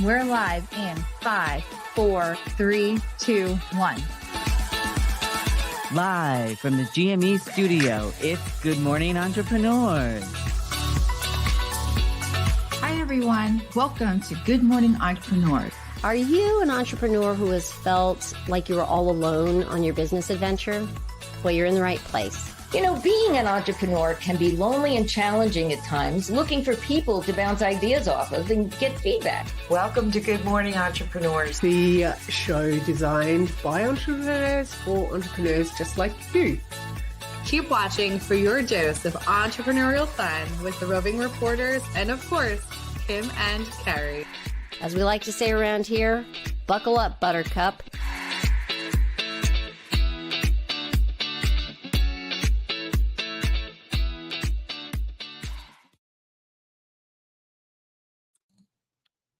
We're live in 5, 4, 3, 2, 1. Live from the GME studio, it's Good Morning Entrepreneurs. Hi, everyone. Welcome to Good Morning Entrepreneurs. Are you an entrepreneur who has felt like you were all alone on your business adventure? Well, you're in the right place. You know, being an entrepreneur can be lonely and challenging at times, looking for people to bounce ideas off of and get feedback. Welcome to Good Morning Entrepreneurs, the show designed by entrepreneurs for entrepreneurs just like you. Keep watching for your dose of entrepreneurial fun with the Roving Reporters and, of course, Kim and Carrie. As we like to say around here, buckle up, Buttercup.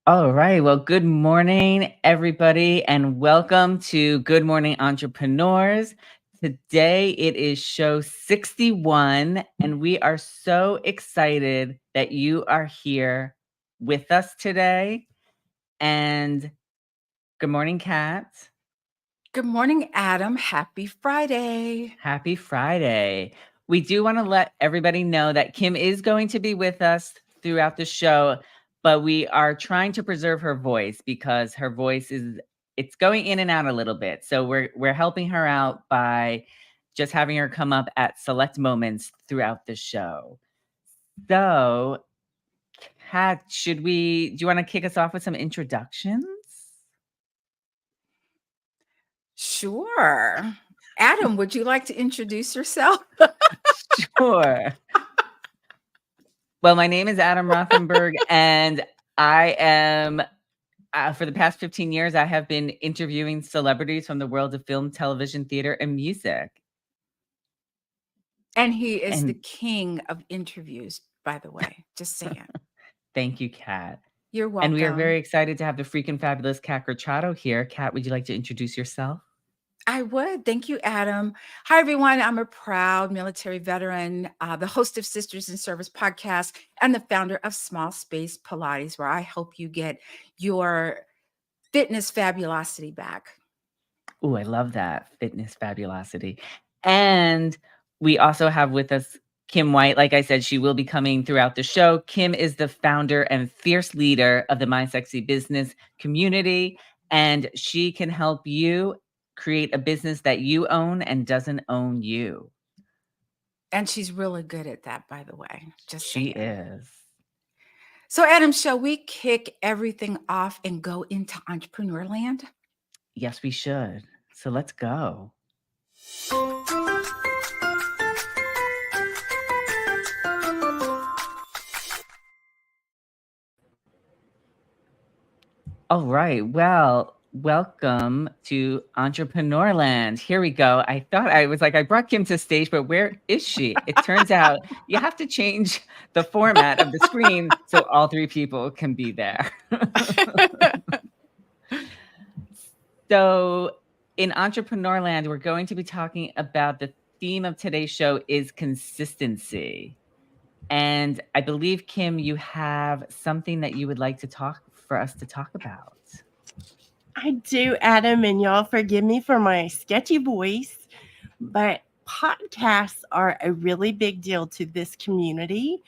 All right. Well, good morning, everybody, and welcome to Good Morning Entrepreneurs. Today it is show 61, and we are so excited that you are here with us today. And good morning, Kat. Good morning, Adam. Happy Friday. Happy Friday. We do want to let everybody know that Kim is going to be with us throughout the show, but we are trying to preserve her voice because her voice it's going in and out a little bit. So we're helping her out by just having her come up at select moments throughout the show. So, Kat, do you want to kick us off with some introductions? Sure. Adam, would you like to introduce yourself? Sure. Well, my name is Adam Rothenberg, and I am, for the past 15 years, I have been interviewing celebrities from the world of film, television, theater, and music. And he is the king of interviews, by the way. Just saying. Thank you, Kat. You're welcome. And we are very excited to have the freaking fabulous Kat Corchado here. Kat, would you like to introduce yourself? I would. Thank you, Adam. Hi, everyone. I'm a proud military veteran, the host of Sisters in Service podcast, and the founder of Small Space Pilates, where I help you get your fitness fabulosity back. Oh, I love that. Fitness fabulosity. And we also have with us Kim White. Like I said, she will be coming throughout the show. Kim is the founder and fierce leader of the My Sexy Business community, and she can help you create a business that you own and doesn't own you. And she's really good at that, by the way. She is. So, Adam, shall we kick everything off and go into entrepreneur land? Yes, we should. So let's go. All right. Well, welcome to Entrepreneur Land. Here we go. I brought Kim to stage, but where is she? It turns out you have to change the format of the screen so all three people can be there. So in Entrepreneur Land, we're going to be talking about the theme of today's show is consistency. And I believe, Kim, you have something that you would like for us to talk about. I do, Adam, and y'all forgive me for my sketchy voice, but podcasts are a really big deal to this community.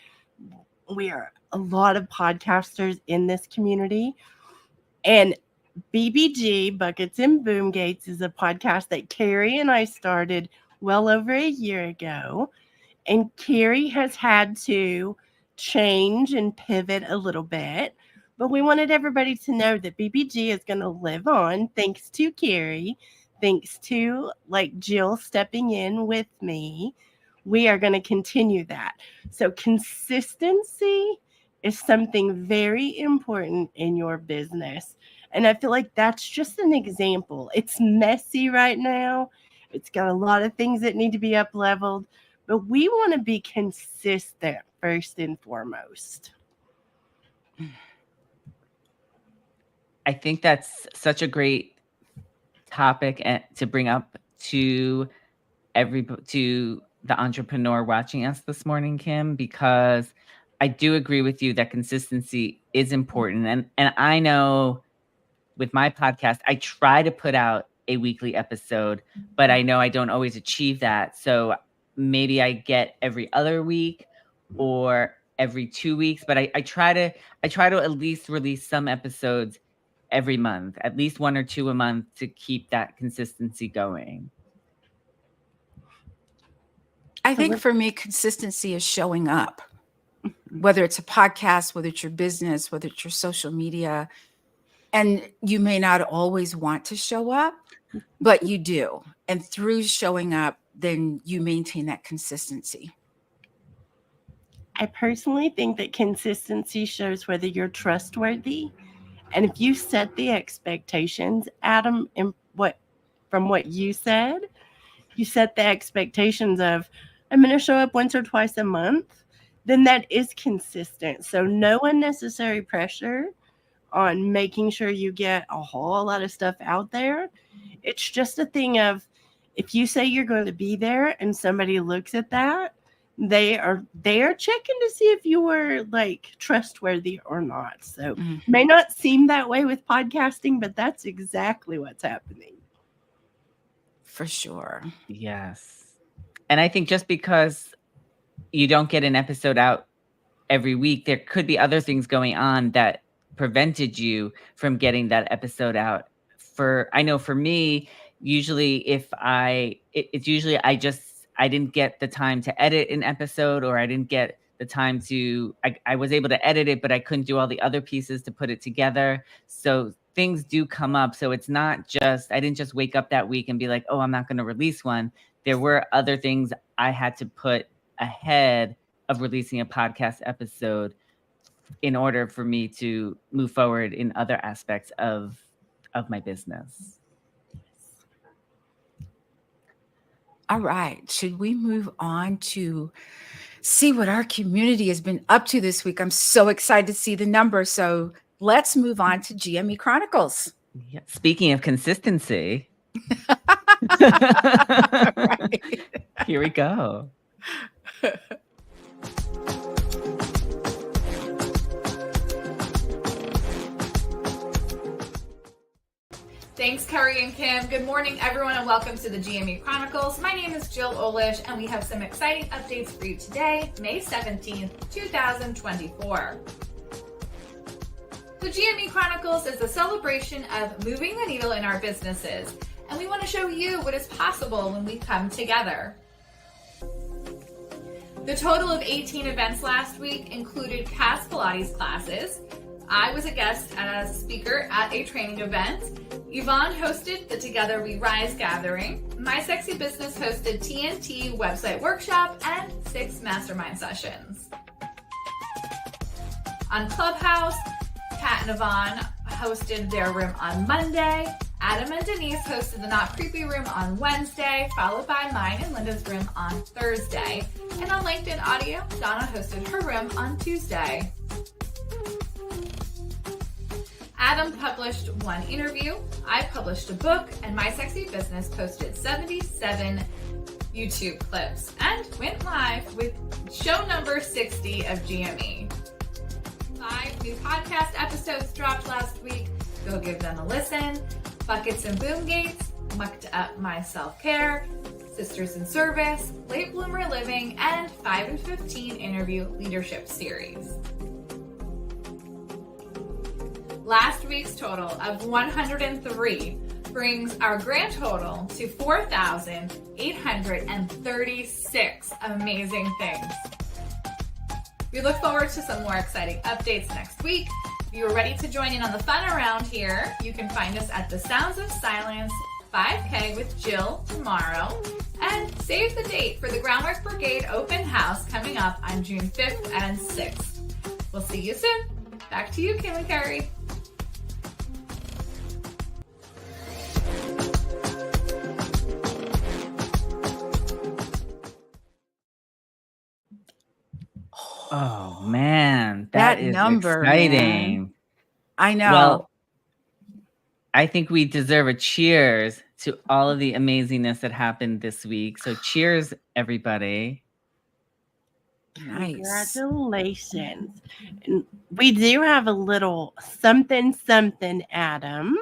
We are a lot of podcasters in this community, and BBG, Buckets and Boom Gates, is a podcast that Carrie and I started well over a year ago, and Carrie has had to change and pivot a little bit. But we wanted everybody to know that BBG is going to live on thanks to Carrie, thanks to Jill stepping in with me. We are going to continue that. So consistency is something very important in your business. And I feel like that's just an example. It's messy right now. It's got a lot of things that need to be up leveled, but we want to be consistent first and foremost. I think that's such a great topic to bring up to the entrepreneur watching us this morning, Kim, because I do agree with you that consistency is important. And I know with my podcast, I try to put out a weekly episode, but I know I don't always achieve that. So maybe I get every other week or every 2 weeks, but I try to at least release some episodes every month, at least 1 or 2 a month to keep that consistency going. I think for me, consistency is showing up, whether it's a podcast, whether it's your business, whether it's your social media. And you may not always want to show up, but you do. And through showing up, then you maintain that consistency. I personally think that consistency shows whether you're trustworthy. And if you set the expectations, Adam, from what you said, you set the expectations of, I'm going to show up once or twice a month, then that is consistent. So no unnecessary pressure on making sure you get a whole lot of stuff out there. It's just a thing of, if you say you're going to be there and somebody looks at that, they are checking to see if you are like trustworthy or not. So may not seem that way with podcasting, but that's exactly what's happening. For sure. Yes. And I think just because you don't get an episode out every week, there could be other things going on that prevented you from getting that episode out. I know for me, usually it's usually I didn't get the time to edit an episode, or I didn't get the time to, I was able to edit it, but I couldn't do all the other pieces to put it together. So things do come up. So it's not just, I didn't just wake up that week and be like, oh, I'm not going to release one. There were other things I had to put ahead of releasing a podcast episode in order for me to move forward in other aspects of my business. All right. Should we move on to see what our community has been up to this week? I'm so excited to see the numbers. So let's move on to GME Chronicles. Yeah. Speaking of consistency, here we go. Thanks, Carrie and Kim. Good morning, everyone, and welcome to the GME Chronicles. My name is Jill Olish, and we have some exciting updates for you today, May 17th, 2024. The GME Chronicles is a celebration of moving the needle in our businesses, and we want to show you what is possible when we come together. The total of 18 events last week included Cass Pilates classes. I was a guest as a speaker at a training event. Yvonne hosted the Together We Rise gathering. My Sexy Business hosted TNT website workshop and 6 mastermind sessions. On Clubhouse, Kat and Yvonne hosted their room on Monday. Adam and Denise hosted the Not Creepy room on Wednesday, followed by mine and Linda's room on Thursday. And on LinkedIn Audio, Donna hosted her room on Tuesday. Adam published 1 interview, I published a book, and My Sexy Business posted 77 YouTube clips and went live with show number 60 of GME. 5 new podcast episodes dropped last week. Go give them a listen. Buckets and Boom Gates, Mucked Up My Self-Care, Sisters in Service, Late Bloomer Living, and 5 and 15 interview leadership series. Last week's total of 103 brings our grand total to 4,836 amazing things. We look forward to some more exciting updates next week. If you are ready to join in on the fun around here, you can find us at the Sounds of Silence 5K with Jill tomorrow. And save the date for the Groundwork Brigade open house coming up on June 5th and 6th. We'll see you soon. Back to you, Kim and Carrie. Oh man, that is number, exciting. Man. I know. Well, I think we deserve a cheers to all of the amazingness that happened this week. So cheers, everybody. Nice. Congratulations. And we do have a little something, Adam.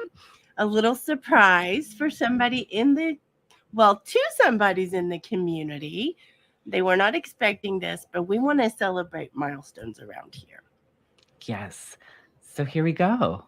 A little surprise for somebody two somebodies in the community. They were not expecting this, but we want to celebrate milestones around here. Yes. So here we go.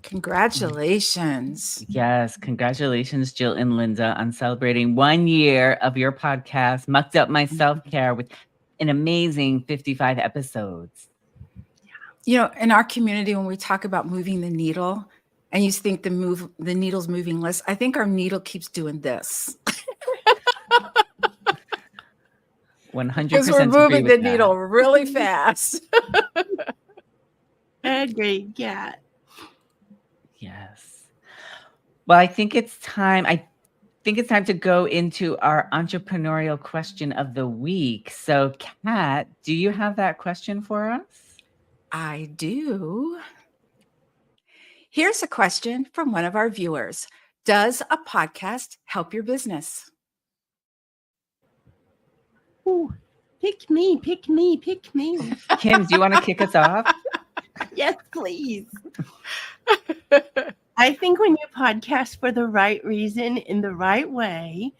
Congratulations. Yes, congratulations, Jill and Linda, on celebrating 1 year of your podcast, Mucked Up My Self-Care, with an amazing 55 episodes. You know, in our community, when we talk about moving the needle, and you think the needle's moving less, I think our needle keeps doing this. 100% Because we're moving the needle really fast. Agreed, yeah. Yes. Well, I think it's time to go into our entrepreneurial question of the week. So, Kat, do you have that question for us? I do. Here's a question from one of our viewers. Does a podcast help your business? Ooh, pick me. Kim, do you want to kick us off? Yes, please. I think when you podcast for the right reason in the right way,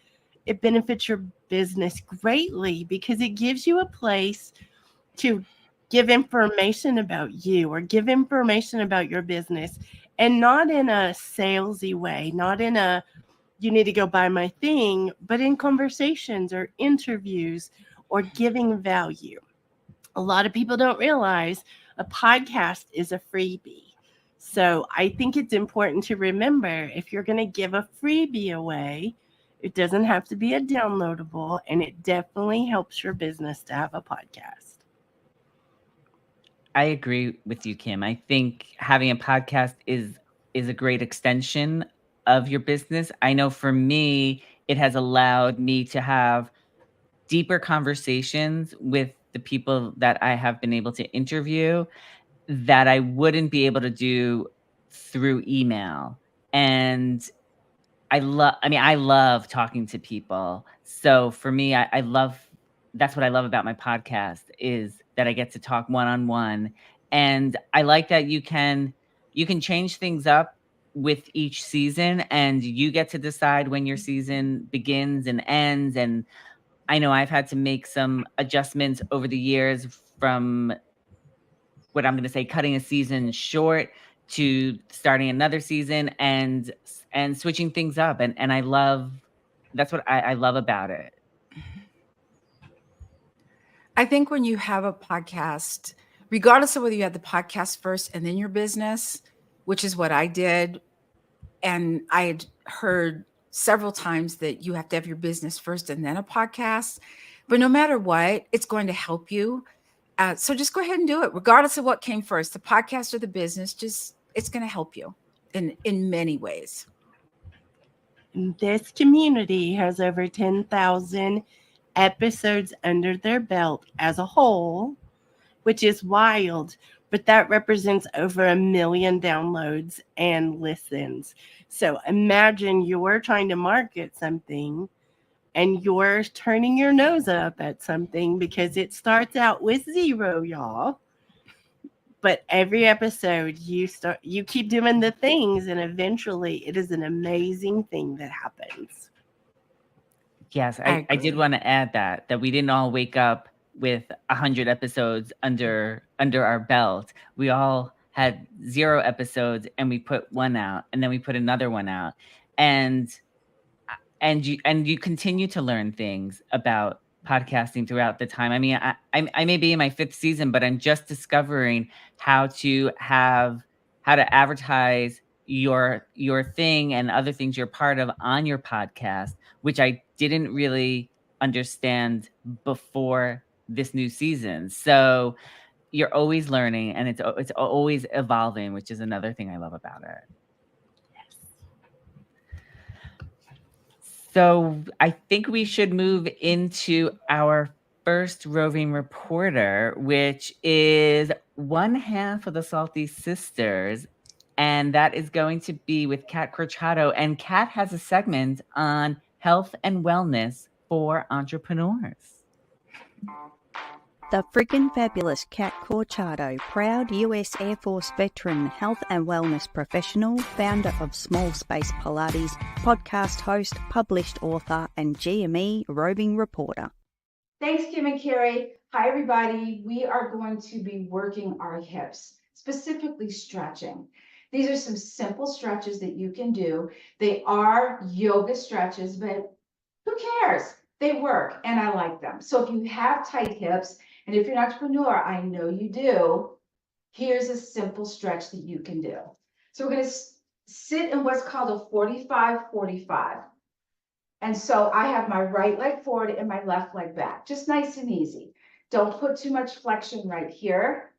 it benefits your business greatly because it gives you a place to give information about you or give information about your business, and not in a salesy way, not in a you need to go buy my thing, but in conversations or interviews or giving value. A lot of people don't realize a podcast is a freebie. So I think it's important to remember, if you're going to give a freebie away, it doesn't have to be a downloadable, and it definitely helps your business to have a podcast. I agree with you, Kim. I think having a podcast is a great extension of your business. I know for me, it has allowed me to have deeper conversations with the people that I have been able to interview that I wouldn't be able to do through email. And I love talking to people. So for me, that's what I love about my podcast, is that I get to talk one-on-one. And I like that you can change things up with each season, and you get to decide when your season begins and ends. And I know I've had to make some adjustments over the years, from what I'm going to say, cutting a season short to starting another season and switching things up. And that's what I love about it. I think when you have a podcast, regardless of whether you had the podcast first and then your business, which is what I did, and I had heard several times that you have to have your business first and then a podcast, but no matter what, it's going to help you. So just go ahead and do it, regardless of what came first, the podcast or the business. It's going to help you in many ways. This community has over 10,000 episodes under their belt as a whole, which is wild, but that represents over 1 million downloads and listens. So imagine you're trying to market something and you're turning your nose up at something because it starts out with 0, y'all. But every episode you keep doing the things, and eventually it is an amazing thing that happens. Yes, I did want to add that we didn't all wake up with 100 episodes under our belt. We all had 0 episodes, and we put one out, and then we put another one out. And you continue to learn things about podcasting throughout the time. I mean, I may be in my 5th season, but I'm just discovering how to advertise your thing and other things you're part of on your podcast, which I didn't really understand before this new season. So you're always learning, and it's always evolving, which is another thing I love about it. So I think we should move into our first roving reporter, which is one half of the Salty Sisters, and that is going to be with Kat Corchado. And Kat has a segment on health and wellness for entrepreneurs. The friggin' fabulous Kat Corchado, proud US Air Force veteran, health and wellness professional, founder of Small Space Pilates, podcast host, published author, and GME roving reporter. Thanks, Kim and Carrie. Hi, everybody. We are going to be working our hips, specifically stretching. These are some simple stretches that you can do. They are yoga stretches, but who cares? They work, and I like them. So if you have tight hips, and if you're an entrepreneur, I know you do, here's a simple stretch that you can do. So we're going to sit in what's called a 45-45. And so I have my right leg forward and my left leg back, just nice and easy. Don't put too much flexion right here.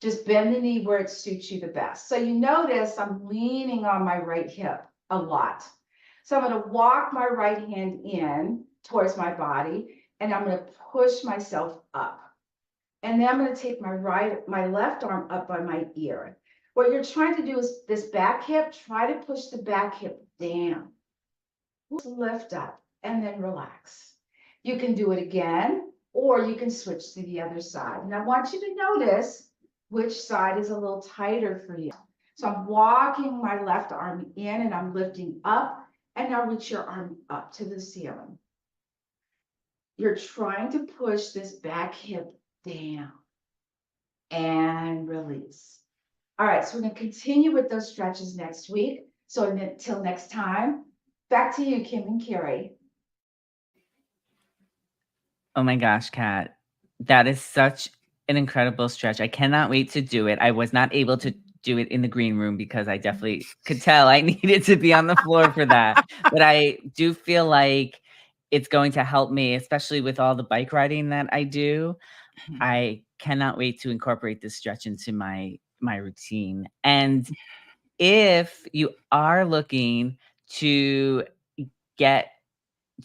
Just bend the knee where it suits you the best. So you notice I'm leaning on my right hip a lot. So I'm going to walk my right hand in towards my body, and I'm going to push myself up. And then I'm going to take my left arm up by my ear. What you're trying to do is this back hip, try to push the back hip down. Lift up and then relax. You can do it again, or you can switch to the other side. And I want you to notice which side is a little tighter for you. So I'm walking my left arm in and I'm lifting up, and now reach your arm up to the ceiling. You're trying to push this back hip down and release. All right, so we're going to continue with those stretches next week. So until next time, back to you, Kim and Carrie. Oh my gosh, Kat, that is such an incredible stretch. I cannot wait to do it. I was not able to do it in the green room because I definitely could tell I needed to be on the floor for that. But I do feel like it's going to help me, especially with all the bike riding that I do. I cannot wait to incorporate this stretch into my routine. And if you are looking to get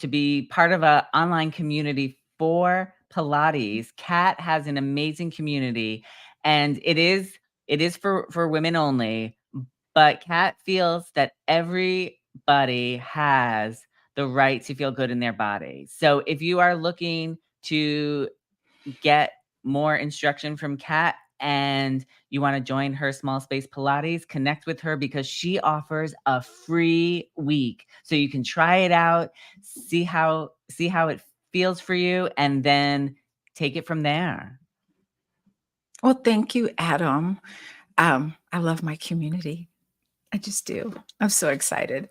to be part of an online community for Pilates, Kat has an amazing community, and it is for women only. But Kat feels that everybody has the right to feel good in their body. So if you are looking to get more instruction from Kat and you want to join her Small Space Pilates, connect with her because she offers a free week. So you can try it out, see how it feels for you, and then take it from there. Well, thank you, Adam. I love my community. I just do. I'm so excited.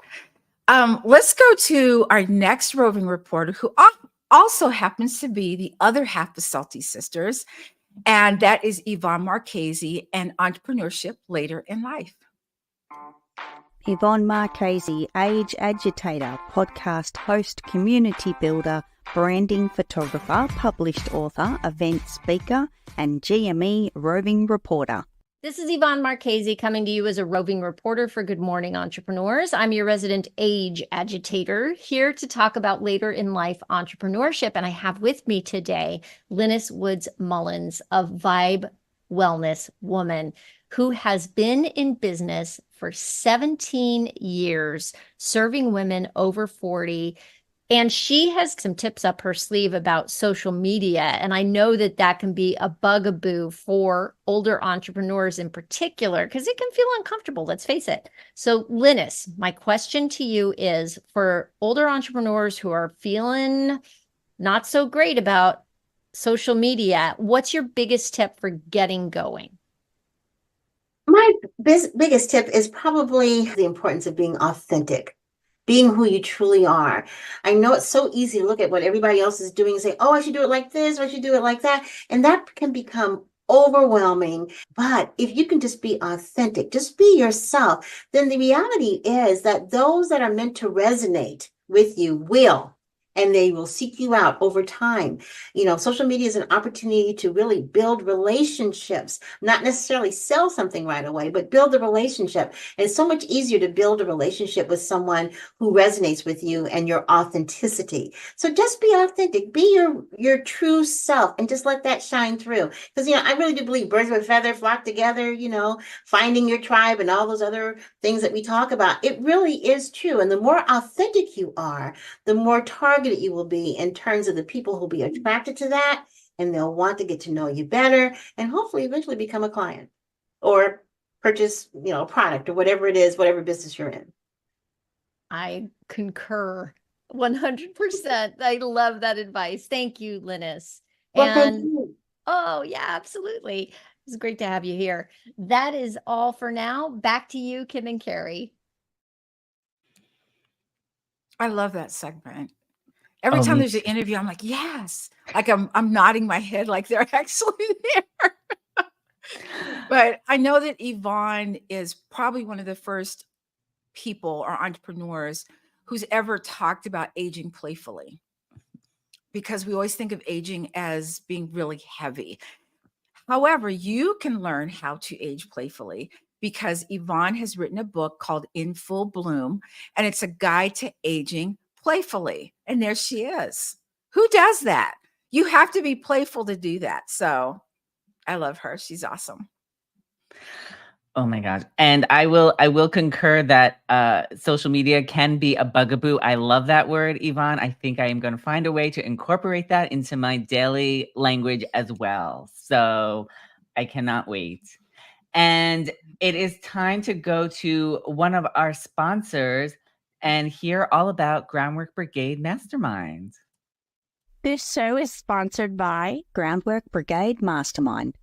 Let's go to our next roving reporter, who also happens to be the other half of Salty Sisters, and that is Yvonne Marchese and entrepreneurship later in life. Yvonne Marchese, age agitator, podcast host, community builder, branding photographer, published author, event speaker, and GME roving reporter. This is Yvonne Marchese coming to you as a roving reporter for Good Morning Entrepreneurs. I'm your resident age agitator here to talk about later in life entrepreneurship. And I have with me today Linus Woods Mullins of Vibe Wellness Woman, who has been in business for 17 years, serving women over 40. And she has some tips up her sleeve about social media. And I know that that can be a bugaboo for older entrepreneurs in particular, because it can feel uncomfortable, let's face it. So Linus, my question to you is, for older entrepreneurs who are feeling not so great about social media, what's your biggest tip for getting going? My biggest tip is probably the importance of being authentic. Being who you truly are. I know it's so easy to look at what everybody else is doing and say, oh, I should do it like this, or I should do it like that. And that can become overwhelming. But if you can just be authentic, just be yourself, then the reality is that those that are meant to resonate with you will. and they will seek you out over time. Social media is an opportunity to really build relationships, not necessarily sell something right away, but build a relationship. And it's so much easier to build a relationship with someone who resonates with you and your authenticity. So just be authentic, be your true self, and just let that shine through. Because, I really do believe birds of a feather flock together, finding your tribe and all those other things that we talk about. It really is true. And the more authentic you are, the more targeted you will be in terms of the people who'll be attracted to that, and they'll want to get to know you better and hopefully eventually become a client or purchase, a product or whatever it is, whatever business you're in. I concur 100%. I love that advice. Thank you, Linus. Well, thank you. Oh, yeah, absolutely. It's great to have you here. That is all for now. Back to you, Kim and Carrie. I love that segment. Every Oh, time me there's an too. interview, I'm like, yes. Like I'm nodding my head like they're actually there. But I know that Yvonne is probably one of the first people or entrepreneurs who's ever talked about aging playfully, because we always think of aging as being really heavy. However, you can learn how to age playfully because Yvonne has written a book called In Full Bloom, and it's a guide to aging playfully. And there she is. Who does that? You have to be playful to do that. So I love her. She's awesome. Oh my gosh. And I will concur that social media can be a bugaboo. I love that word, Yvonne. I think I am going to find a way to incorporate that into my daily language as well. So I cannot wait. And it is time to go to one of our sponsors and hear all about Groundwork Brigade Mastermind. This show is sponsored by Groundwork Brigade Mastermind.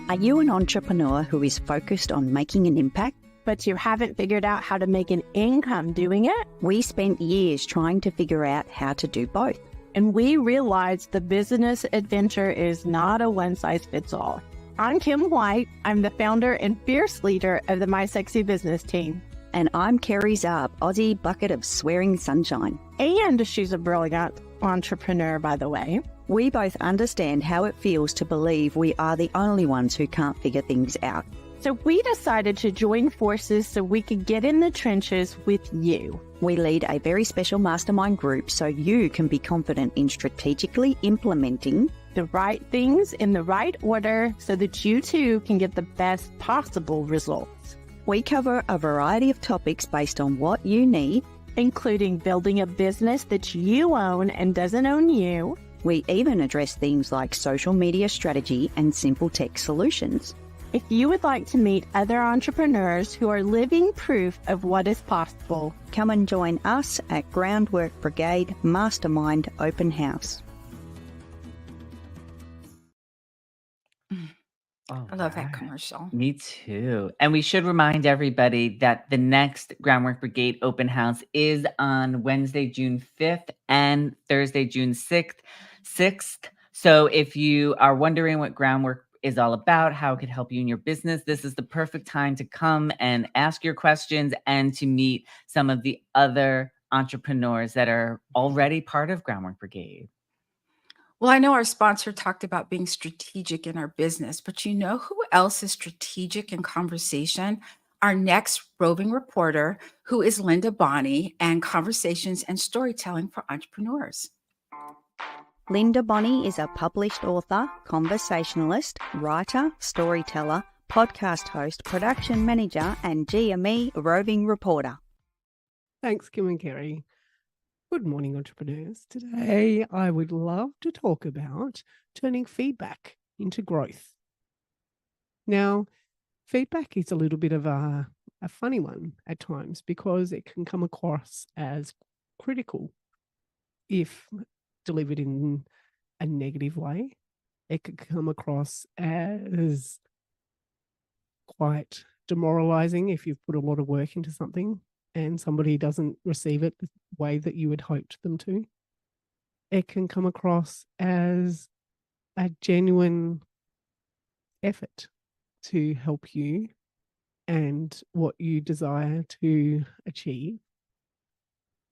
Are you an entrepreneur who is focused on making an impact, But you haven't figured out how to make an income doing it? We spent years trying to figure out how to do both. And we realized the business adventure is not a one-size-fits-all. I'm Kim White. I'm the founder and fierce leader of the My Sexy Business team. And I'm Kerry Zarb, Aussie bucket of swearing sunshine. And she's a brilliant entrepreneur, by the way. We both understand how it feels to believe we are the only ones who can't figure things out. So we decided to join forces so we could get in the trenches with you. We lead a very special mastermind group so you can be confident in strategically implementing the right things in the right order so that you too can get the best possible results. We cover a variety of topics based on what you need, including building a business that you own and doesn't own you. We even address things like social media strategy and simple tech solutions. If you would like to meet other entrepreneurs who are living proof of what is possible, come and join us at Groundwork Brigade Mastermind Open House. I love that commercial. Me too. And we should remind everybody that the next Groundwork Brigade open house is on Wednesday, June 5th and Thursday, June 6th. So if you are wondering what Groundwork is all about, how it could help you in your business, this is the perfect time to come and ask your questions and to meet some of the other entrepreneurs that are already part of Groundwork Brigade. Well, I know our sponsor talked about being strategic in our business, but you know who else is strategic in conversation? Our next roving reporter, who is Linda Bonney, and conversations and storytelling for entrepreneurs. Linda Bonney is a published author, conversationalist, writer, storyteller, podcast host, production manager, and GME roving reporter. Thanks, Kim and Kerry. Good morning, entrepreneurs. Today, I would love to talk about turning feedback into growth. Now, feedback is a little bit of a funny one at times because it can come across as critical if delivered in a negative way. It could come across as quite demoralizing if you've put a lot of work into something and somebody doesn't receive it the way that you had hoped them to. It can come across as a genuine effort to help you and what you desire to achieve.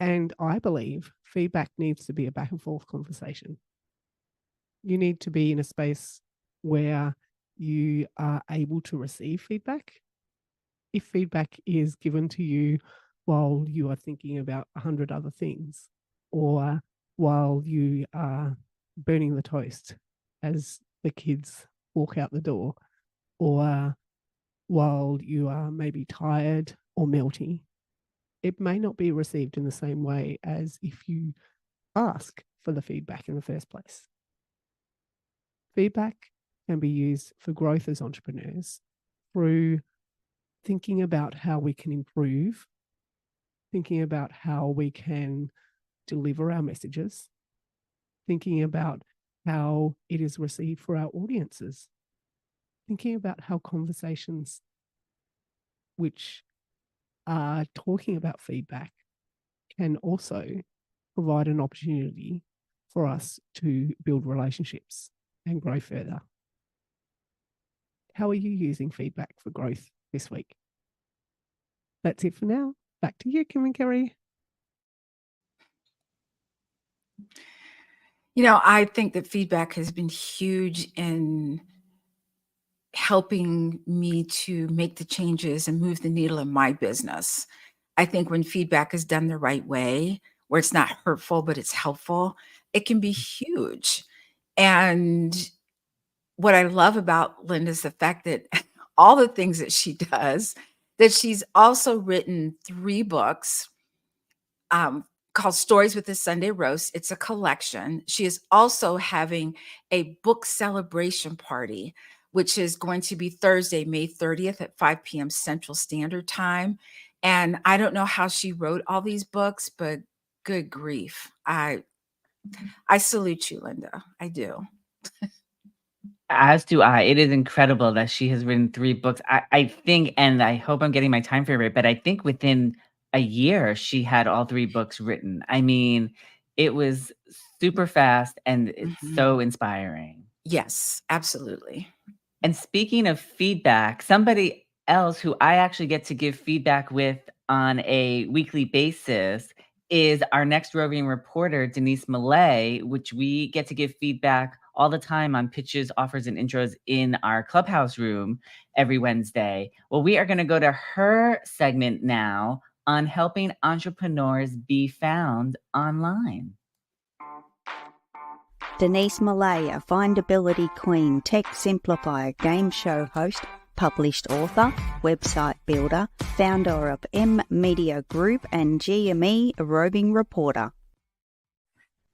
And I believe feedback needs to be a back and forth conversation. You need to be in a space where you are able to receive feedback. If feedback is given to you while you are thinking about 100 other things, or while you are burning the toast as the kids walk out the door, or while you are maybe tired or melty, it may not be received in the same way as if you ask for the feedback in the first place. Feedback can be used for growth as entrepreneurs through thinking about how we can improve, thinking about how we can deliver our messages, thinking about how it is received for our audiences, thinking about how conversations which are talking about feedback can also provide an opportunity for us to build relationships and grow further. How are you using feedback for growth this week? That's it for now. Back to you, Kim and Kerry. I think that feedback has been huge in helping me to make the changes and move the needle in my business. I think when feedback is done the right way, where it's not hurtful, but it's helpful, it can be huge. And what I love about Linda is the fact that all the things that she does, that she's also written 3 books called Stories with the Sunday Roast. It's a collection. She is also having a book celebration party, which is going to be Thursday, May 30th at 5 p.m. Central Standard Time. And I don't know how she wrote all these books, but good grief. I salute you, Linda. I do. As do I. It is incredible that she has written 3 books. I think, and I hope I'm getting my time frame right, but I think within a year she had all 3 books written. I mean, it was super fast and it's so inspiring. Yes, absolutely. And speaking of feedback, somebody else who I actually get to give feedback with on a weekly basis is our next roving reporter, Denise Millay, which we get to give feedback all the time on pitches, offers, and intros in our clubhouse room every Wednesday. Well, we are going to go to her segment now on helping entrepreneurs be found online. Denise Millay, a findability queen, tech simplifier, game show host, published author, website builder, founder of M Media Group and GME Roving Reporter.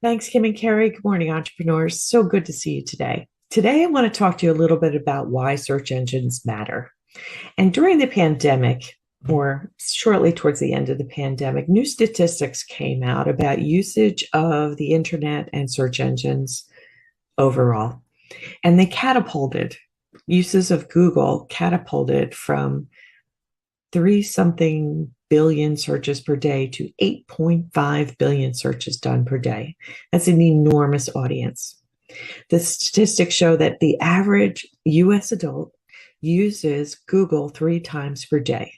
Thanks, Kim and Kerry. Good morning, entrepreneurs. So good to see you today. Today, I want to talk to you a little bit about why search engines matter. And during the pandemic, or shortly towards the end of the pandemic, new statistics came out about usage of the internet and search engines overall. And they catapulted, uses of Google catapulted from 3-something billion searches per day to 8.5 billion searches done per day. That's an enormous audience. The statistics show that the average US adult uses Google 3 times per day.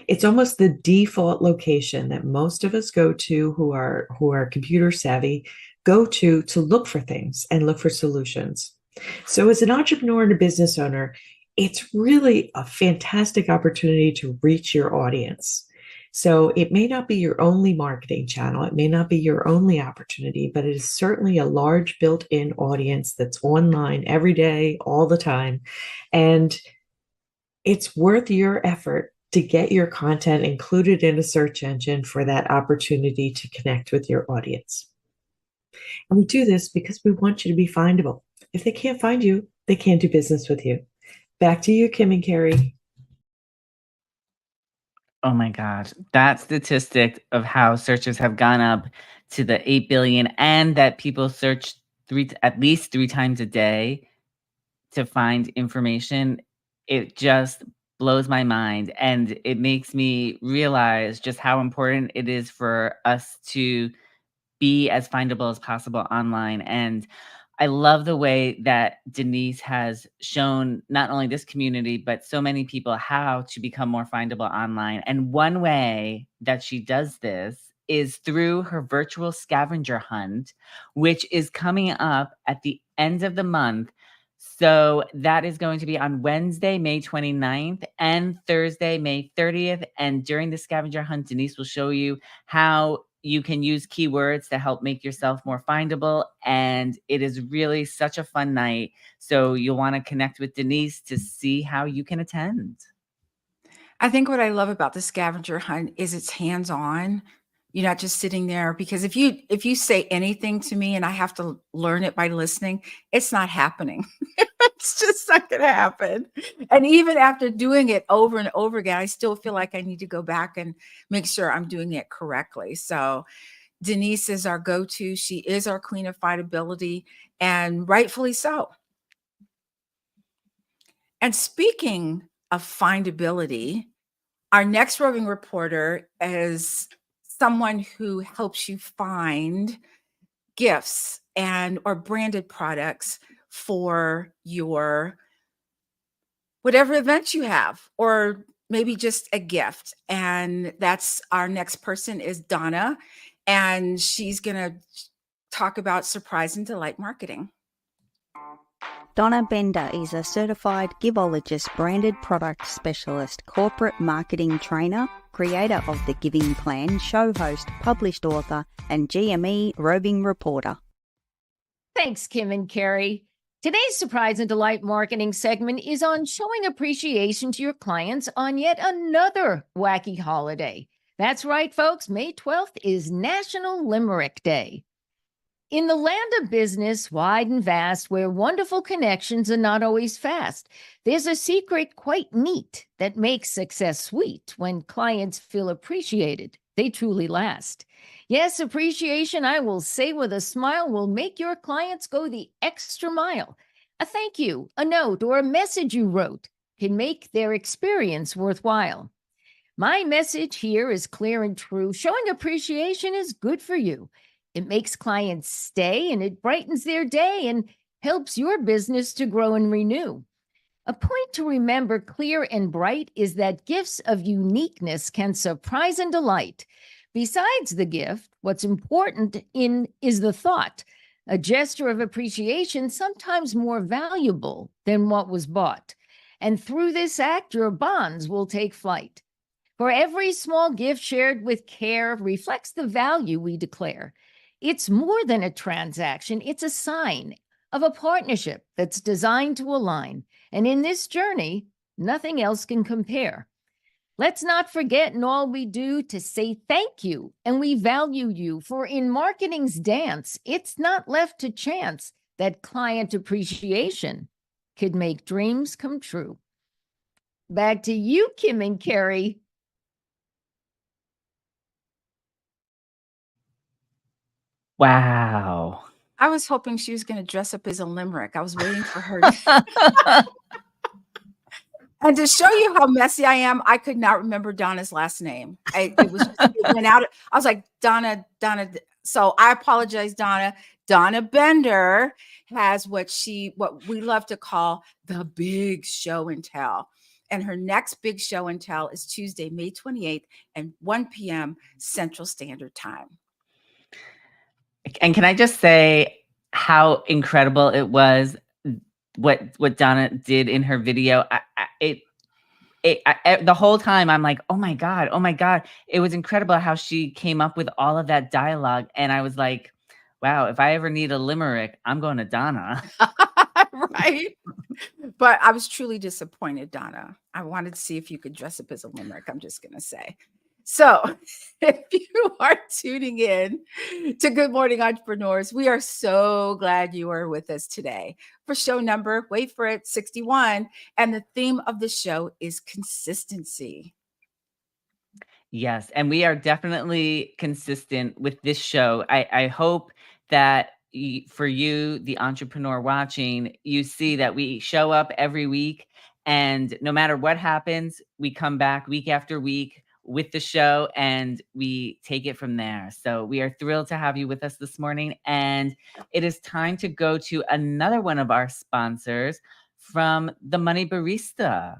It's almost the default location that most of us go to who are computer savvy, go to look for things and look for solutions. So as an entrepreneur and a business owner, it's really a fantastic opportunity to reach your audience. So it may not be your only marketing channel, it may not be your only opportunity, but it is certainly a large built-in audience that's online every day, all the time. And it's worth your effort to get your content included in a search engine for that opportunity to connect with your audience. And we do this because we want you to be findable. If they can't find you, they can't do business with you. Back to you, Kim and Kerry. Oh my gosh, that statistic of how searches have gone up to the 8 billion and that people search at least 3 times a day to find information, it just blows my mind. And it makes me realize just how important it is for us to be as findable as possible online. And I love the way that Denise has shown not only this community, but so many people how to become more findable online. And one way that she does this is through her virtual scavenger hunt, which is coming up at the end of the month. So that is going to be on Wednesday, May 29th and Thursday, May 30th. And during the scavenger hunt, Denise will show you how you can use keywords to help make yourself more findable. And it is really such a fun night. So you'll want to connect with Denise to see how you can attend. I think what I love about the scavenger hunt is it's hands-on. You're not just sitting there, because if you say anything to me and I have to learn it by listening, it's not happening. It's just not going to happen. And even after doing it over and over again, I still feel like I need to go back and make sure I'm doing it correctly. So Denise is our go-to. She is our queen of findability, and rightfully so. And speaking of findability, our next roving reporter is someone who helps you find gifts and or branded products for your whatever event you have, or maybe just a gift. And that's our next person is Donna, and she's going to talk about surprise and delight marketing. Donna Bender is a certified givologist, branded product specialist, corporate marketing trainer, creator of The Giving Plan, show host, published author, and GME roving reporter. Thanks, Kim and Carrie. Today's surprise and delight marketing segment is on showing appreciation to your clients on yet another wacky holiday. That's right, folks. May 12th is National Limerick Day. In the land of business, wide and vast, where wonderful connections are not always fast, there's a secret quite neat that makes success sweet. When clients feel appreciated, they truly last. Yes, appreciation, I will say with a smile, will make your clients go the extra mile. A thank you, a note, or a message you wrote can make their experience worthwhile. My message here is clear and true. Showing appreciation is good for you. It makes clients stay, and it brightens their day and helps your business to grow and renew. A point to remember clear and bright is that gifts of uniqueness can surprise and delight. Besides the gift, what's important is the thought. A gesture of appreciation sometimes more valuable than what was bought. And through this act, your bonds will take flight. For every small gift shared with care reflects the value we declare. It's more than a transaction. It's a sign of a partnership that's designed to align. And in this journey, nothing else can compare. Let's not forget in all we do to say thank you, and we value you. For in marketing's dance, it's not left to chance that client appreciation could make dreams come true. Back to you, Kim and Carrie. Wow. I was hoping she was going to dress up as a limerick. I was waiting for her to... And to show you how messy I am, I could not remember Donna's last name. It went out. I was like, Donna. So I apologize, Donna. Donna Bender has what we love to call the big show and tell. And her next big show and tell is Tuesday, May 28th at 1 p.m. Central Standard Time. And can I just say how incredible it was what Donna did in her video? The whole time I'm like, oh my God. It was incredible how she came up with all of that dialogue. And I was like, wow, if I ever need a limerick, I'm going to Donna. Right. But I was truly disappointed, Donna. I wanted to see if you could dress up as a limerick. I'm just going to say. So if you are tuning in to Good Morning Entrepreneurs, we are so glad you are with us today for show number, wait for it, 61. And the theme of the show is consistency. Yes. And we are definitely consistent with this show. I hope that for you, the entrepreneur watching, you see that we show up every week, and no matter what happens, we come back week after week with the show and we take it from there. So we are thrilled to have you with us this morning. And it is time to go to another one of our sponsors from the Money Barista.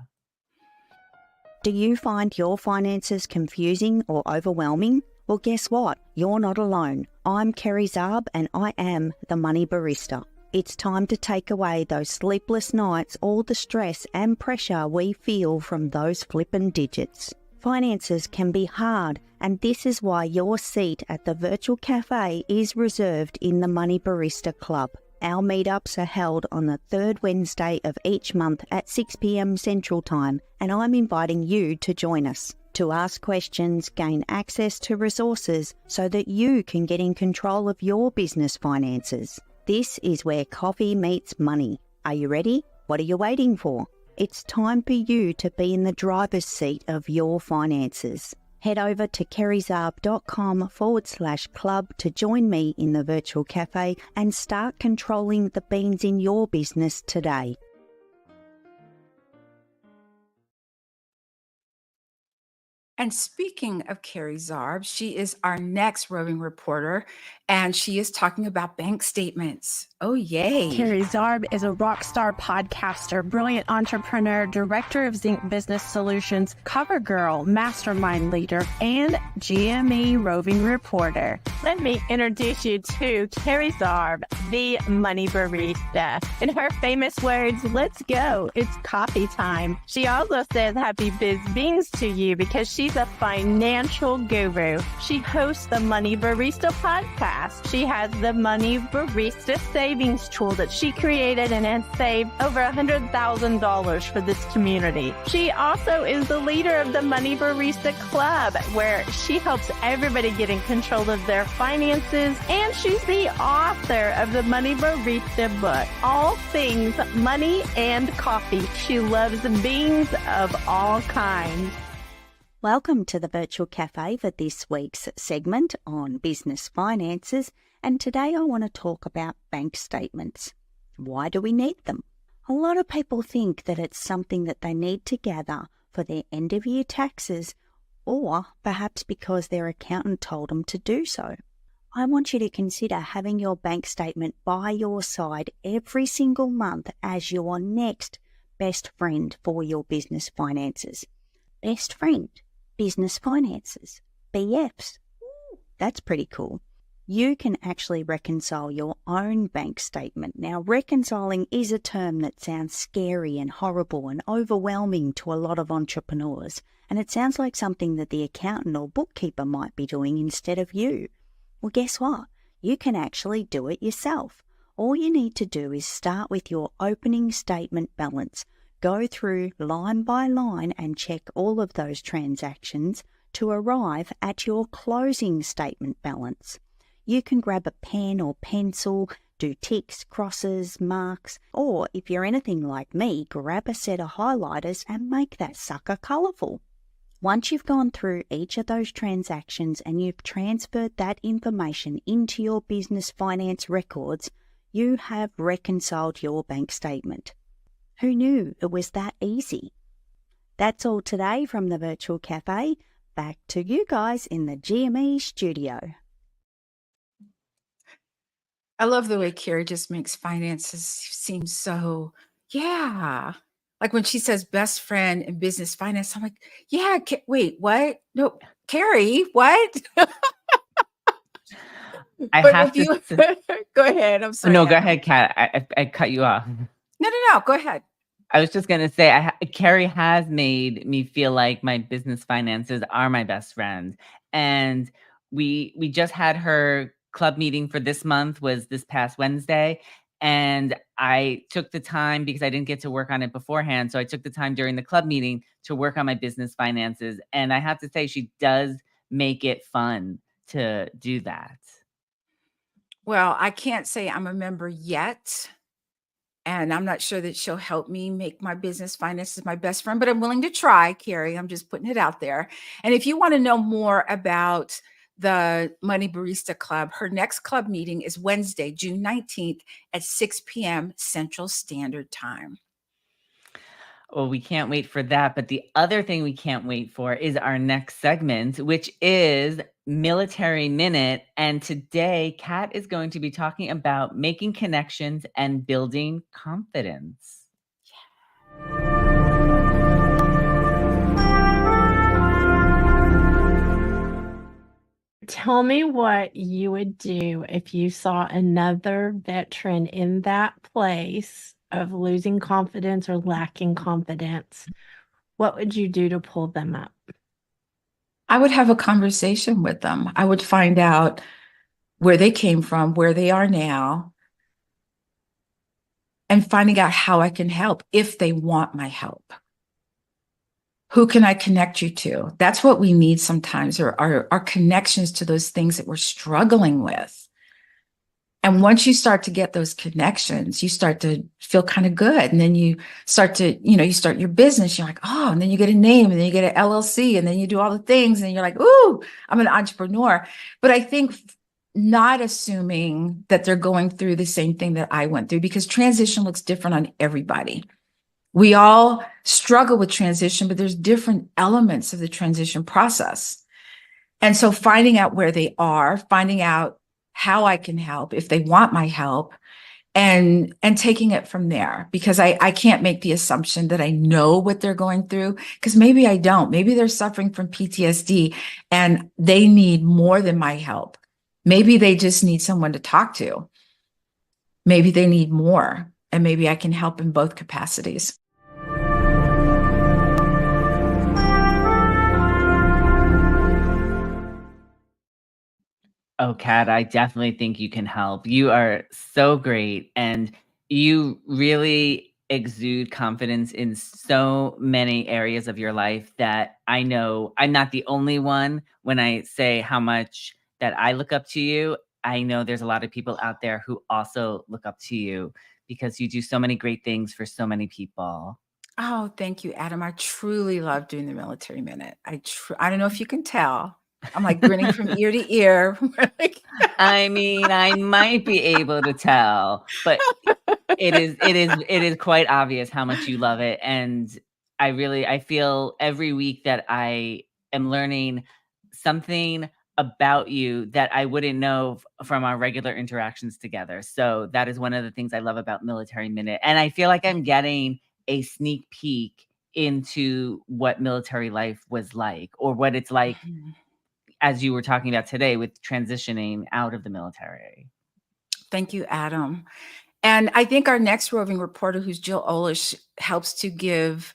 Do you find your finances confusing or overwhelming? Well, guess what? You're not alone. I'm Kerry Zarb and I am the Money Barista. It's time to take away those sleepless nights, all the stress and pressure we feel from those flippin' digits. Finances can be hard, and this is why your seat at the virtual cafe is reserved in the Money Barista Club. Our meetups are held on the third Wednesday of each month at 6 p.m. Central Time, and I'm inviting you to join us to ask questions, gain access to resources so that you can get in control of your business finances. This is where coffee meets money. Are you ready? What are you waiting for? It's time for you to be in the driver's seat of your finances. Head over to kerryzarb.com/club to join me in the virtual cafe and start controlling the beans in your business today. And speaking of Carrie Zarb, she is our next roving reporter, and she is talking about bank statements. Oh, yay. Carrie Zarb is a rock star podcaster, brilliant entrepreneur, director of Zinc Business Solutions, cover girl, mastermind leader, and GME roving reporter. Let me introduce you to Carrie Zarb, the Money Barista. In her famous words, let's go, it's coffee time. She also says happy biz beans to you because she's a financial guru. She hosts the Money Barista podcast. She has the Money Barista savings tool that she created and has saved over $100,000 for this community. She also is the leader of the Money Barista Club, where she helps everybody get in control of their finances, and she's the author of the Money Barista book, All Things Money and Coffee. She loves beans of all kinds. Welcome to the Virtual Cafe for this week's segment on business finances, and today I want to talk about bank statements. Why do we need them? A lot of people think that it's something that they need to gather for their end-of-year taxes, or perhaps because their accountant told them to do so. I want you to consider having your bank statement by your side every single month as your next best friend for your business finances. Best friend. Business finances, BFs. That's pretty cool. You can actually reconcile your own bank statement. Now, reconciling is a term that sounds scary and horrible and overwhelming to a lot of entrepreneurs, and it sounds like something that the accountant or bookkeeper might be doing instead of you. Well, guess what? You can actually do it yourself. All you need to do is start with your opening statement balance. Go through line by line and check all of those transactions to arrive at your closing statement balance. You can grab a pen or pencil, do ticks, crosses, marks, or if you're anything like me, grab a set of highlighters and make that sucker colourful. Once you've gone through each of those transactions and you've transferred that information into your business finance records, you have reconciled your bank statement. Who knew it was that easy? That's all today from the Virtual Cafe. Back to you guys in the GME studio. I love the way Carrie just makes finances seem so, yeah. Like when she says best friend in business finance, I'm like, yeah, wait, what? No, Carrie, what? I But have if you to. go ahead, I'm sorry. No, go Adam. ahead, Kat. I cut you off. No, go ahead. I was just gonna say, Carrie has made me feel like my business finances are my best friend, and we just had her club meeting for this month was this past Wednesday, and I took the time because I didn't get to work on it beforehand, so I took the time during the club meeting to work on my business finances, and I have to say she does make it fun to do that. Well, I can't say I'm a member yet, and I'm not sure that she'll help me make my business finances my best friend, but I'm willing to try, Carrie. I'm just putting it out there. And if you want to know more about the Money Barista Club, her next club meeting is Wednesday, June 19th at 6 p.m. Central Standard Time. Well, we can't wait for that. But the other thing we can't wait for is our next segment, which is Military Minute. And today, Kat is going to be talking about making connections and building confidence. Tell me what you would do if you saw another veteran in that place of losing confidence or lacking confidence. What would you do to pull them up? I would have a conversation with them. I would find out where they came from, where they are now, and finding out how I can help if they want my help. Who can I connect you to? That's what we need sometimes, or our connections to those things that we're struggling with. And once you start to get those connections, you start to feel kind of good. And then you start to, you start your business. You're like, oh, and then you get a name, and then you get an LLC, and then you do all the things. And you're like, ooh, I'm an entrepreneur. But I think not assuming that they're going through the same thing that I went through, because transition looks different on everybody. We all struggle with transition, but there's different elements of the transition process. And so finding out where they are, finding out how I can help if they want my help, and taking it from there, because I can't make the assumption that I know what they're going through, because maybe I don't. Maybe they're suffering from PTSD and they need more than my help. Maybe they just need someone to talk to. Maybe they need more, and maybe I can help in both capacities. Oh, Kat, I definitely think you can help. You are so great, and you really exude confidence in so many areas of your life that I know I'm not the only one when I say how much that I look up to you. I know there's a lot of people out there who also look up to you because you do so many great things for so many people. Oh, thank you, Adam. I truly love doing the Military Minute. I don't know if you can tell. I'm like grinning from ear to ear. I mean, I might be able to tell, but it is quite obvious how much you love it. And I feel every week that I am learning something about you that I wouldn't know from our regular interactions together. So that is one of the things I love about Military Minute. And I feel like I'm getting a sneak peek into what military life was like, or what it's like, as you were talking about today, with transitioning out of the military. Thank you, Adam. And I think our next roving reporter, who's Jill Olish, helps to give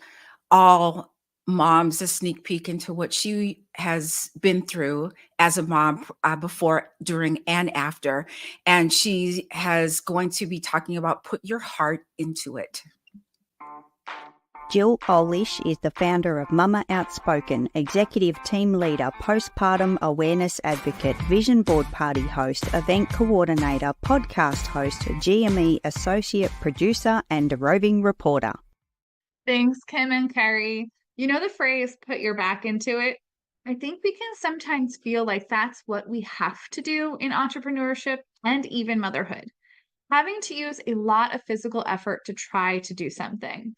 all moms a sneak peek into what she has been through as a mom before, during, and after. And she has going to be talking about put your heart into it. Jill Olish is the founder of Mama Outspoken, executive team leader, postpartum awareness advocate, vision board party host, event coordinator, podcast host, GME associate producer, and a roving reporter. Thanks, Kim and Carrie. You know the phrase, put your back into it? I think we can sometimes feel like that's what we have to do in entrepreneurship and even motherhood. Having to use a lot of physical effort to try to do something.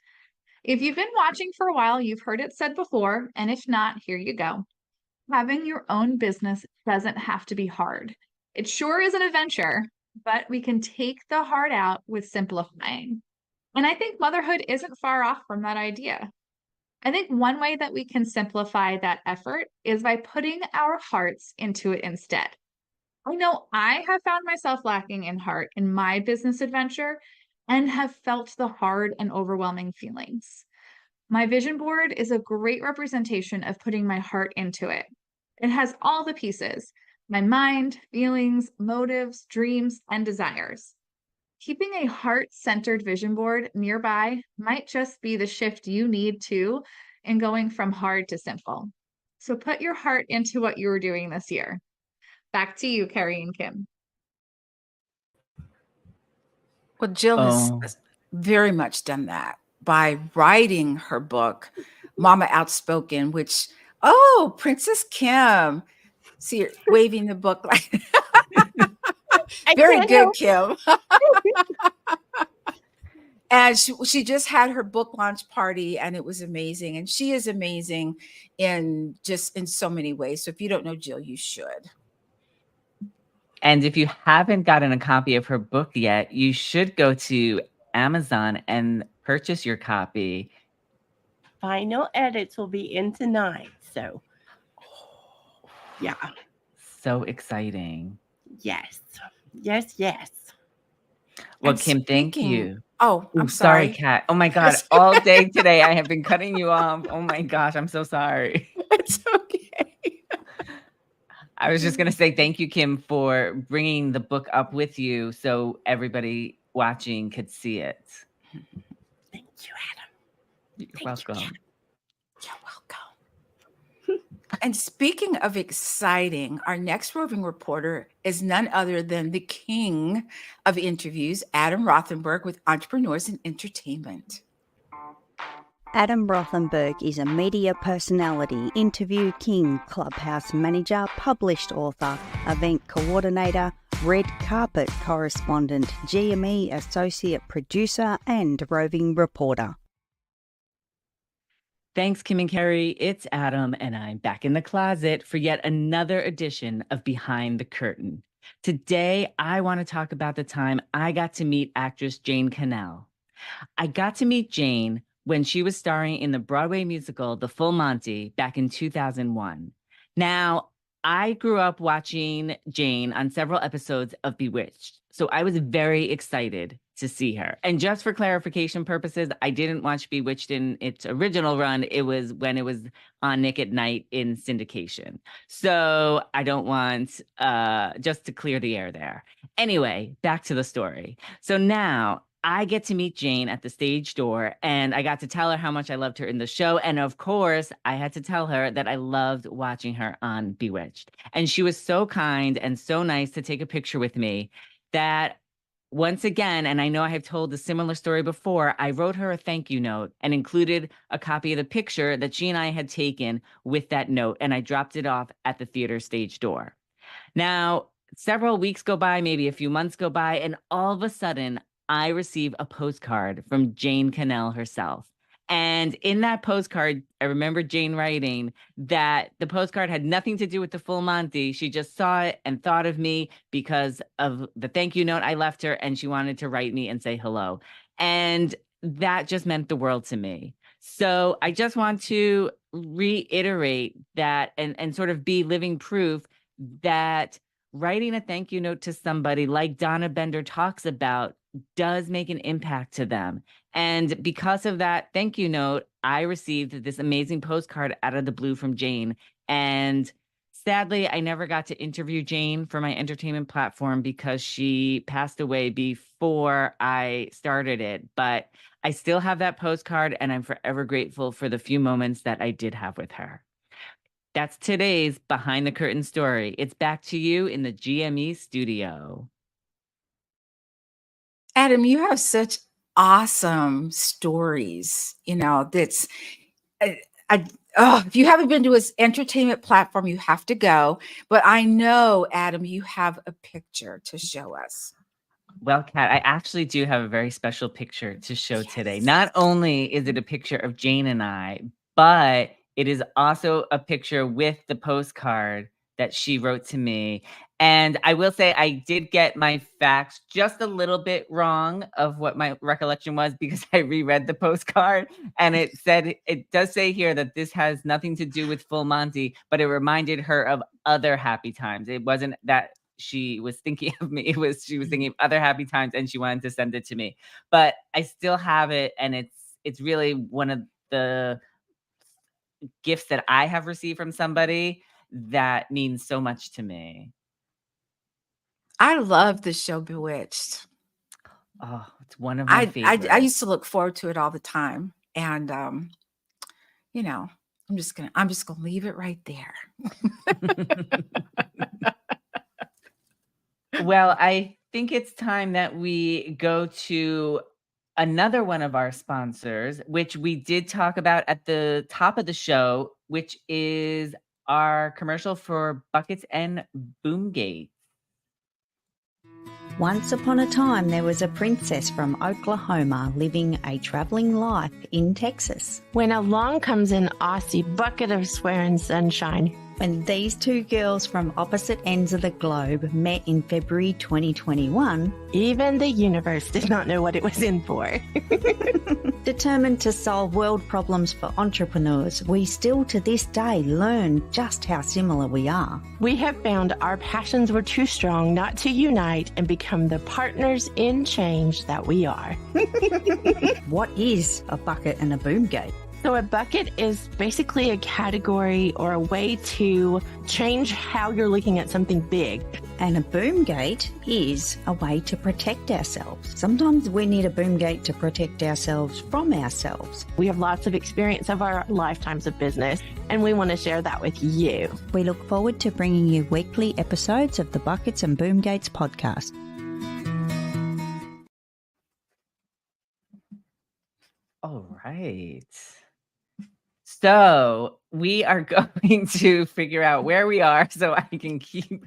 If you've been watching for a while, you've heard it said before, and if not, here you go. Having your own business doesn't have to be hard. It sure is an adventure, but we can take the hard out with simplifying. And I think motherhood isn't far off from that idea. I think one way that we can simplify that effort is by putting our hearts into it instead. I know I have found myself lacking in heart in my business adventure and have felt the hard and overwhelming feelings. My vision board is a great representation of putting my heart into it. It has all the pieces: my mind, feelings, motives, dreams, and desires. Keeping a heart-centered vision board nearby might just be the shift you need to in going from hard to simple. So put your heart into what you were doing this year. Back to you, Carrie and Kim. Well, Jill has very much done that by writing her book, Mama Outspoken, which, Princess Kim. See her waving the book like very good, Kim. And she just had her book launch party, and it was amazing. And she is amazing in so many ways. So if you don't know Jill, you should. And if you haven't gotten a copy of her book yet, you should go to Amazon and purchase your copy. Final edits will be in tonight. So, yeah. so exciting. Yes. Yes, yes. Well, And Kim, thank speaking, you. oh, Ooh, I'm sorry, sorry. Kat. Oh my God. All day today, I have been cutting you off. Oh my gosh, I'm so sorry. It's okay. I was just going to say thank you, Kim, for bringing the book up with you so everybody watching could see it. Thank you, Adam. You're Thank welcome. you. You're welcome. And speaking of exciting, our next roving reporter is none other than the king of interviews, Adam Rothenberg with Entrepreneurs in Entertainment. Adam Rothenberg is a media personality, interview king, clubhouse manager, published author, event coordinator, red carpet correspondent, GME associate producer, and roving reporter. Thanks, Kim and Carrie. It's Adam, and I'm back in the closet for yet another edition of Behind the Curtain. Today, I want to talk about the time I got to meet actress Jane Cannell. I got to meet Jane when she was starring in the Broadway musical The Full Monty back in 2001. Now, I grew up watching Jane on several episodes of Bewitched, so I was very excited to see her. And just for clarification purposes, I didn't watch Bewitched in its original run. It was when it was on Nick at Night in syndication. So I don't want, just to clear the air there. Anyway, back to the story. So now I get to meet Jane at the stage door, and I got to tell her how much I loved her in the show. And of course, I had to tell her that I loved watching her on Bewitched. And she was so kind and so nice to take a picture with me that once again, and I know I have told a similar story before, I wrote her a thank you note and included a copy of the picture that she and I had taken with that note, and I dropped it off at the theater stage door. Now, several weeks go by, maybe a few months go by, and all of a sudden, I receive a postcard from Jane Cannell herself. And in that postcard, I remember Jane writing that the postcard had nothing to do with the Full Monty. She just saw it and thought of me because of the thank you note I left her, and she wanted to write me and say hello. And that just meant the world to me. So I just want to reiterate that and sort of be living proof that writing a thank you note to somebody like Donna Bender talks about does make an impact to them. And because of that thank you note, I received this amazing postcard out of the blue from Jane. And sadly, I never got to interview Jane for my entertainment platform because she passed away before I started it. But I still have that postcard, and I'm forever grateful for the few moments that I did have with her. That's today's Behind the Curtain story. It's back to you in the GME studio. Adam, you have such awesome stories. That's if you haven't been to his entertainment platform, you have to go. But I know, Adam, you have a picture to show us. Well, Kat, I actually do have a very special picture to show today. Not only is it a picture of Jane and I, but it is also a picture with the postcard that she wrote to me. And I will say I did get my facts just a little bit wrong of what my recollection was because I reread the postcard, and it does say here that this has nothing to do with Full Monty, but it reminded her of other happy times. It wasn't that she was thinking of me. She was thinking of other happy times, and she wanted to send it to me. But I still have it, and it's really one of the gifts that I have received from somebody that means so much to me. I love the show Bewitched. Oh, it's one of my favorites. I used to look forward to it all the time. And I'm just gonna leave it right there. Well, I think it's time that we go to another one of our sponsors, which we did talk about at the top of the show, which is our commercial for Buckets and Boomgate. Once upon a time, there was a princess from Oklahoma living a traveling life in Texas. When along comes an Aussie bucket of swearing sunshine, When these two girls from opposite ends of the globe met in February 2021, Even the universe did not know what it was in for. determined to solve world problems for entrepreneurs, we still to this day learn just how similar we are. We have found our passions were too strong not to unite and become the partners in change that we are. What is a bucket and a boom gate? So a bucket is basically a category or a way to change how you're looking at something big. And a boom gate is a way to protect ourselves. Sometimes we need a boom gate to protect ourselves from ourselves. We have lots of experience of our lifetimes of business, and we want to share that with you. We look forward to bringing you weekly episodes of the Buckets and Boom Gates podcast. All right. So we are going to figure out where we are so I can keep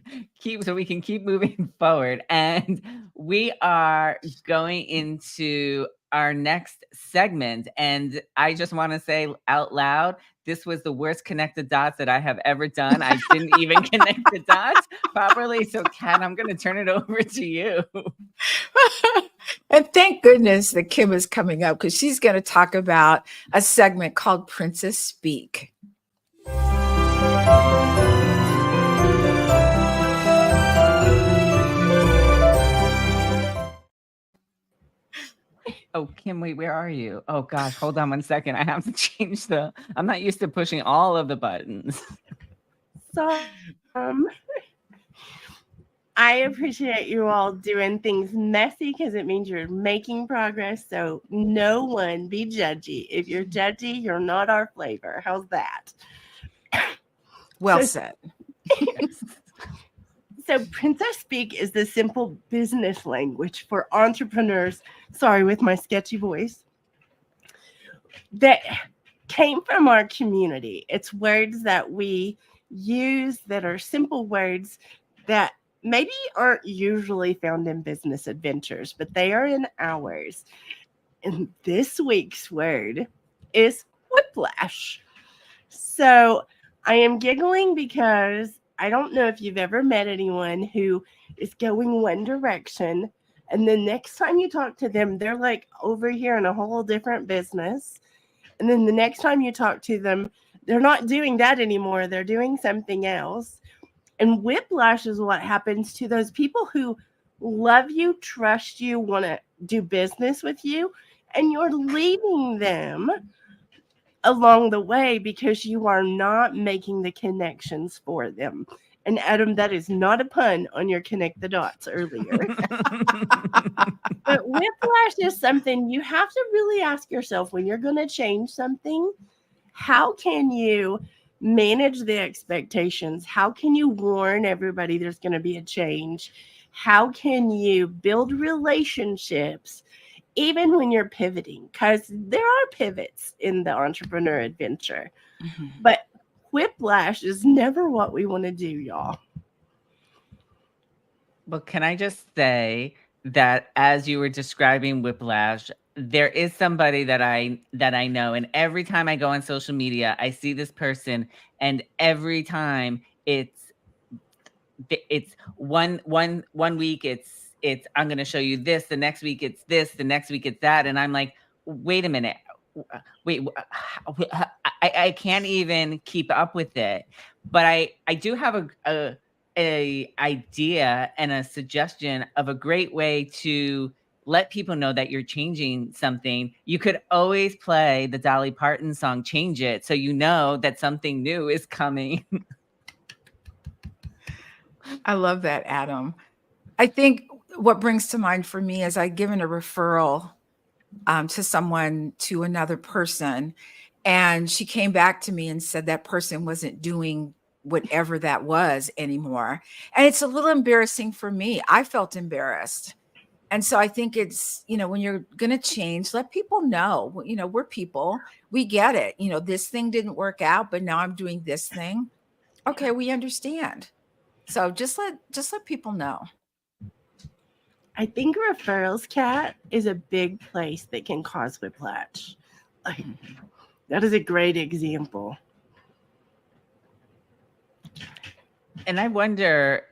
so we can keep moving forward. And we are going into our next segment. And I just want to say out loud, this was the worst connected dots that I have ever done. I didn't even connect the dots properly. So Kat, I'm going to turn it over to you. And thank goodness that Kim is coming up because she's going to talk about a segment called Princess Speak. Oh, Kim, wait, where are you? Oh gosh, hold on one second. I have to change I'm not used to pushing all of the buttons. So, I appreciate you all doing things messy because it means you're making progress. So no one be judgy. If you're judgy, you're not our flavor. How's that? Well said. So Princess Speak is the simple business language for entrepreneurs, sorry, with my sketchy voice, that came from our community. It's words that we use that are simple words that maybe aren't usually found in business adventures, but they are in ours. And this week's word is whiplash. So I am giggling because I don't know if you've ever met anyone who is going one direction, and the next time you talk to them, they're like over here in a whole different business. And then the next time you talk to them, they're not doing that anymore. They're doing something else. And whiplash is what happens to those people who love you, trust you, want to do business with you, and you're leaving them along the way because you are not making the connections for them. And Adam, that is not a pun on your connect the dots earlier. But whiplash is something you have to really ask yourself when you're going to change something. How can you manage the expectations? How can you warn everybody there's going to be a change? How can you build relationships even when you're pivoting? Because there are pivots in the entrepreneur adventure. Mm-hmm. But whiplash is never what we want to do, y'all. Well, can I just say that as you were describing whiplash, there is somebody that I know, and every time I go on social media, I see this person, and every time it's one week it's I'm going to show you this, the next week it's this, the next week it's that, and I'm like, wait a minute, I can't even keep up with it. But I do have a idea and a suggestion of a great way to let people know that you're changing something. You could always play the Dolly Parton song, Change It, so you know that something new is coming. I love that, Adam. I think what brings to mind for me is I'd given a referral to someone, to another person, and she came back to me and said that person wasn't doing whatever that was anymore. And it's a little embarrassing for me. I felt embarrassed. And so I think it's, when you're going to change, let people know, we're people, we get it. This thing didn't work out, but now I'm doing this thing. Okay. We understand. So just let people know. I think referrals, Kat, is a big place that can cause whiplash. That is a great example. And I wonder,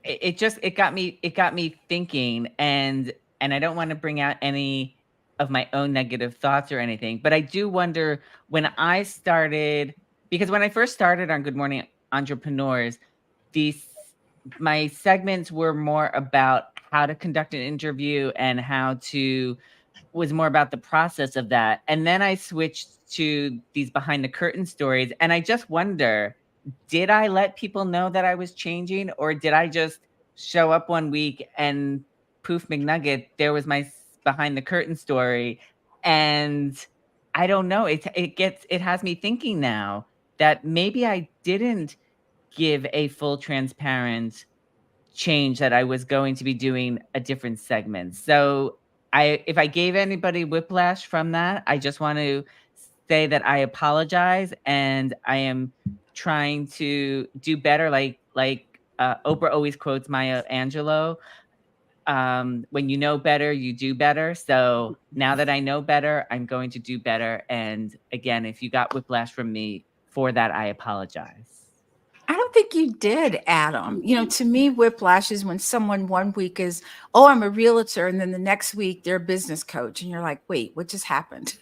it got me thinking, and I don't want to bring out any of my own negative thoughts or anything, but I do wonder when I started, because when I first started on Good Morning Entrepreneurs, my segments were more about how to conduct an interview and was more about the process of that. And then I switched to these behind the curtain stories, and I just wonder, did I let people know that I was changing, or did I just show up one week and poof McNugget, there was my behind the curtain story? And I don't know. It has me thinking now that maybe I didn't give a full transparent change, that I was going to be doing a different segment. So if I gave anybody whiplash from that, I just want to say that I apologize, and I am trying to do better. Like Oprah always quotes Maya Angelou, when you know better, you do better. So now that I know better, I'm going to do better. And again, if you got whiplash from me for that, I apologize. I don't think you did, Adam. You know, to me, whiplash is when someone one week is, oh, I'm a realtor, and then the next week they're a business coach, and you're like, wait, what just happened?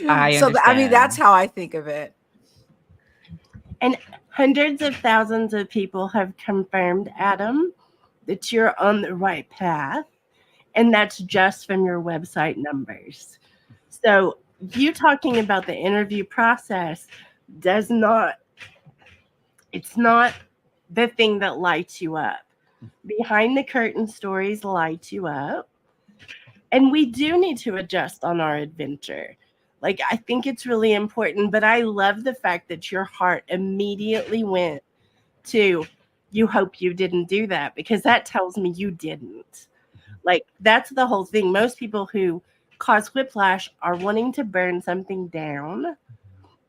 I So, I mean, that's understand. how I think of it. And hundreds of thousands of people have confirmed, Adam, that you're on the right path. And that's just from your website numbers. So you talking about the interview process it's not the thing that lights you up. Behind the curtain stories light you up. And we do need to adjust on our adventure. Like, I think it's really important, but I love the fact that your heart immediately went to, you hope you didn't do that, because that tells me you didn't. Like, that's the whole thing. Most people who cause whiplash are wanting to burn something down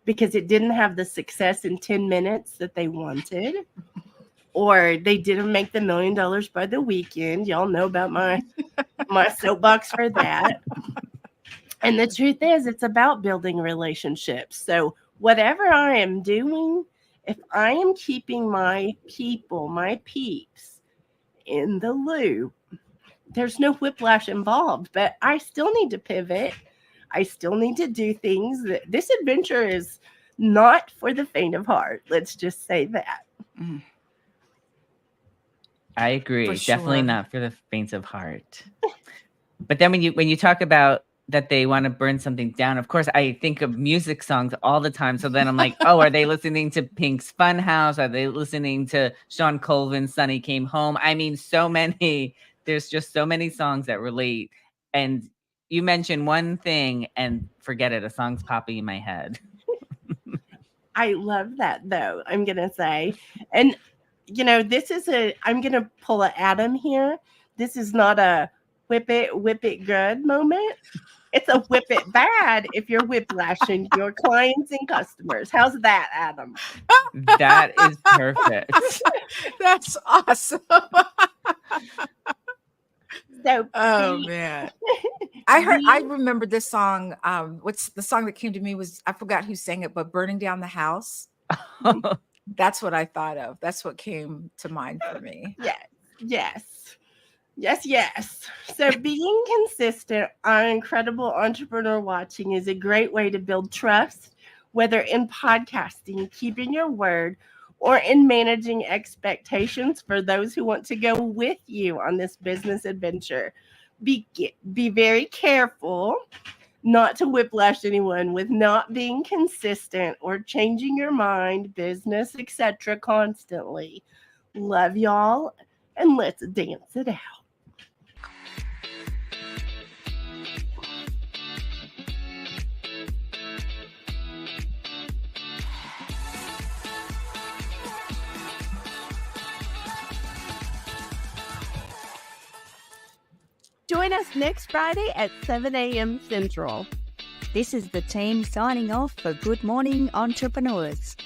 because it didn't have the success in 10 minutes that they wanted, or they didn't make the $1 million by the weekend. Y'all know about my soapbox for that. And the truth is, it's about building relationships. So whatever I am doing, if I am keeping my people, my peeps in the loop, there's no whiplash involved, but I still need to pivot. I still need to do things. This adventure is not for the faint of heart. Let's just say that. I agree. For Definitely sure. not for the faint of heart. But then when you talk about that they want to burn something down, of course, I think of music songs all the time. So then I'm like, oh, are they listening to Pink's Funhouse? Are they listening to Sean Colvin's Sonny Came Home? I mean, there's just so many songs that relate. And you mention one thing and forget it, a song's popping in my head. I love that, though, I'm going to say. And, you know, I'm going to pull an Adam here. This is not a whip it good moment. It's a whip it bad if you're whiplashing your clients and customers. How's that, Adam? That is perfect. That's awesome. So, oh man, I remember this song. What's the song that came to me was, I forgot who sang it, but Burning Down the House. That's what I thought of. That's what came to mind for me. Yes. So being consistent on Incredible Entrepreneur Watching is a great way to build trust, whether in podcasting, keeping your word, or in managing expectations for those who want to go with you on this business adventure. Be very careful not to whiplash anyone with not being consistent or changing your mind, business, etc. constantly. Love y'all, and let's dance it out. Join us next Friday at 7 a.m. Central. This is the team signing off for Good Morning Entrepreneurs.